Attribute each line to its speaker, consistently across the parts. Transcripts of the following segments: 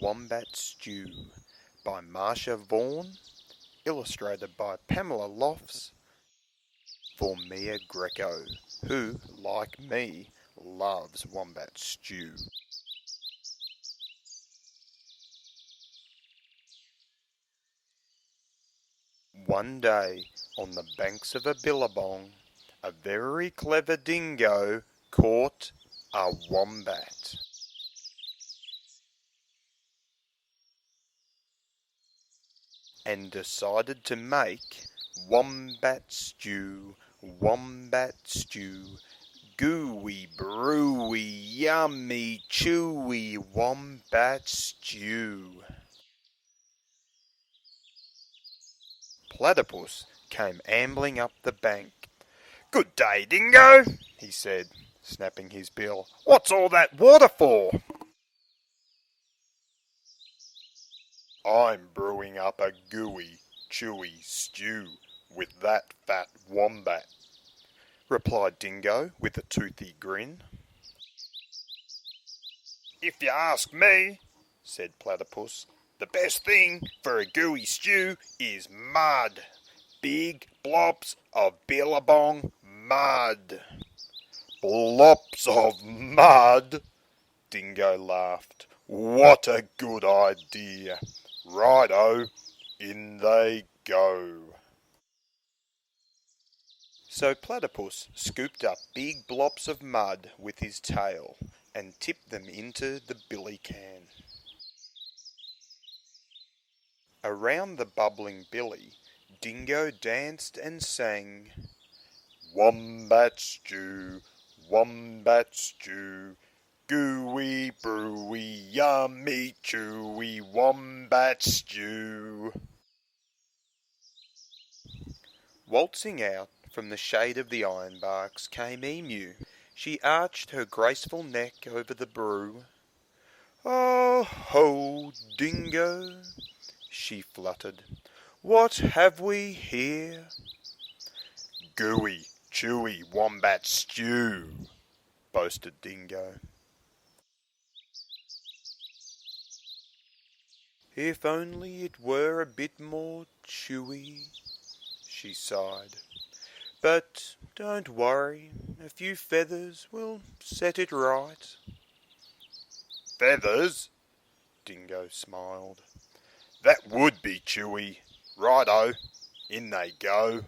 Speaker 1: Wombat Stew by Marcia Vaughan, illustrated by Pamela Lofts, for Mia Greco, who, like me, loves Wombat Stew. One day, on the banks of a billabong, a very clever dingo caught a wombat. And decided to make wombat stew, gooey, brewy, yummy, chewy wombat stew. Platypus came ambling up the bank. "Good day, Dingo," he said, snapping his bill. "What's all that water for?" "I'm brewing up a gooey, chewy stew with that fat wombat," replied Dingo with a toothy grin. "If you ask me," said Platypus, "the best thing for a gooey stew is mud. Big blobs of billabong mud." "Blobs of mud?" Dingo laughed. "What a good idea. Righto, in they go." So Platypus scooped up big blobs of mud with his tail and tipped them into the billy can. Around the bubbling billy, Dingo danced and sang, "Wombat stew, gooey, brewy, yummy, chewy wombat stew." Waltzing out from the shade of the ironbarks came Emu. She arched her graceful neck over the brew. "Oh ho, Dingo," she fluttered. "What have we here?" "Gooey, chewy wombat stew," boasted Dingo. "If only it were a bit more chewy," she sighed. "But don't worry, a few feathers will set it right." "Feathers?" Dingo smiled. "That would be chewy. Righto, in they go."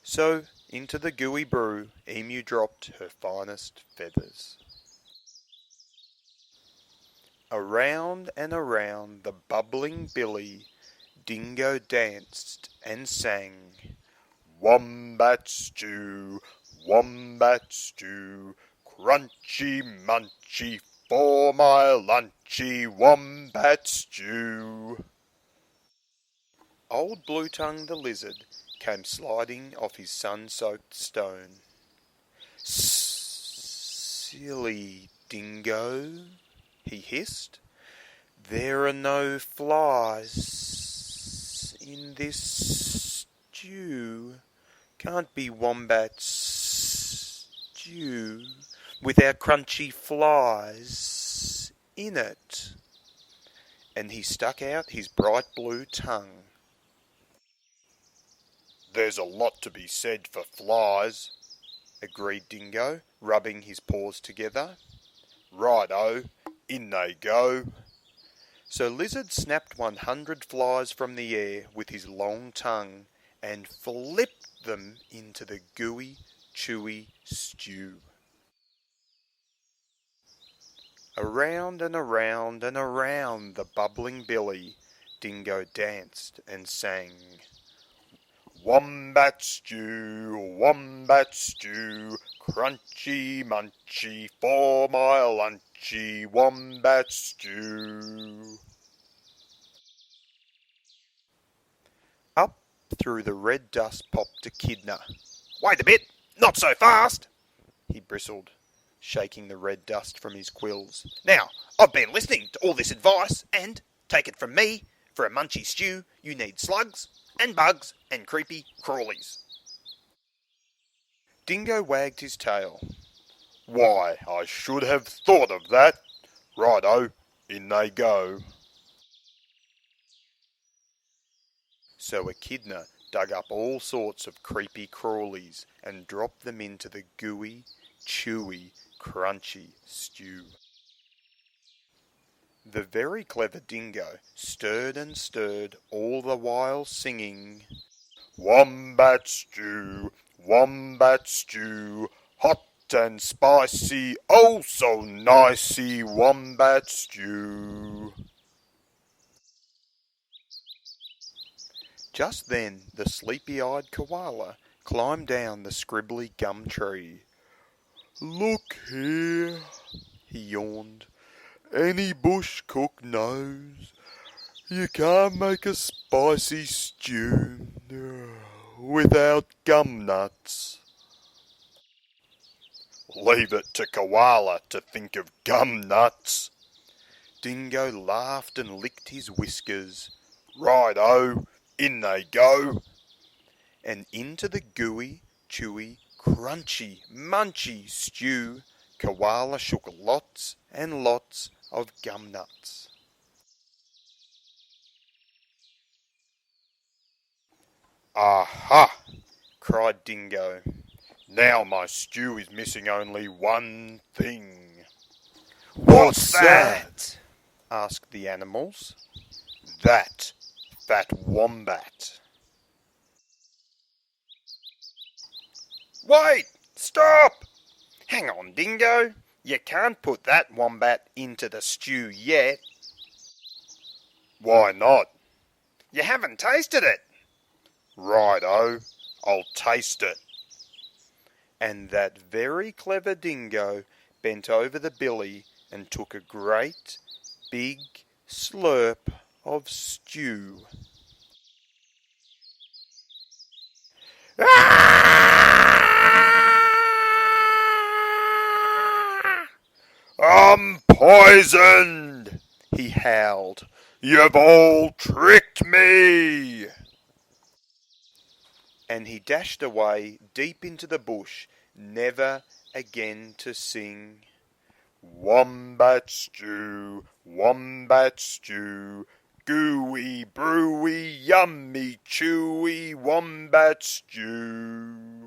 Speaker 1: So into the gooey brew Emu dropped her finest feathers. Around and around the bubbling billy Dingo danced and sang, "Wombat stew, crunchy munchy for my lunchy wombat stew." Old Blue Tongue the lizard came sliding off his sun-soaked stone. "Silly Dingo," he hissed. "There are no flies in this stew. Can't be wombat stew without crunchy flies in it." And he stuck out his bright blue tongue. "There's a lot to be said for flies," agreed Dingo, rubbing his paws together. "Righto, in they go." So Lizard snapped 100 flies from the air with his long tongue and flipped them into the gooey, chewy stew. Around and around and around the bubbling billy Dingo danced and sang, "Wombat stew, crunchy munchy for my lunchy wombat stew." Up through the red dust popped Echidna. "Wait a bit, not so fast," he bristled, shaking the red dust from his quills. "Now, I've been listening to all this advice, and, take it from me, for a munchy stew you need slugs and bugs and creepy crawlies." Dingo wagged his tail. "Why, I should have thought of that. Righto, in they go. So Echidna dug up all sorts of creepy crawlies and dropped them into the gooey, chewy, crunchy stew. The very clever Dingo stirred and stirred, all the while singing, Wombat Stew, Wombat Stew, hot and spicy, oh so nicey, Wombat Stew. Just then the sleepy-eyed koala climbed down the scribbly gum tree. Look here, he yawned. Any bush cook knows you can't make a spicy stew without gum nuts. Leave it to Koala to think of gum nuts. Dingo laughed and licked his whiskers. Righto, in they go. And into the gooey, chewy, crunchy, munchy stew, Koala shook lots and lots of gum nuts. Aha! Cried Dingo. Now my stew is missing only one thing. What's that? Asked the animals. That fat wombat. Wait! Stop! Hang on, Dingo. You can't put that wombat into the stew yet. Why not? You haven't tasted it. Righto, I'll taste it. And that very clever Dingo bent over the billy and took a great, big slurp of stew. I'm poisoned, he howled. You've all tricked me. And he dashed away deep into the bush, never again to sing. Wombat stew, gooey, brewy, yummy, chewy, wombat stew.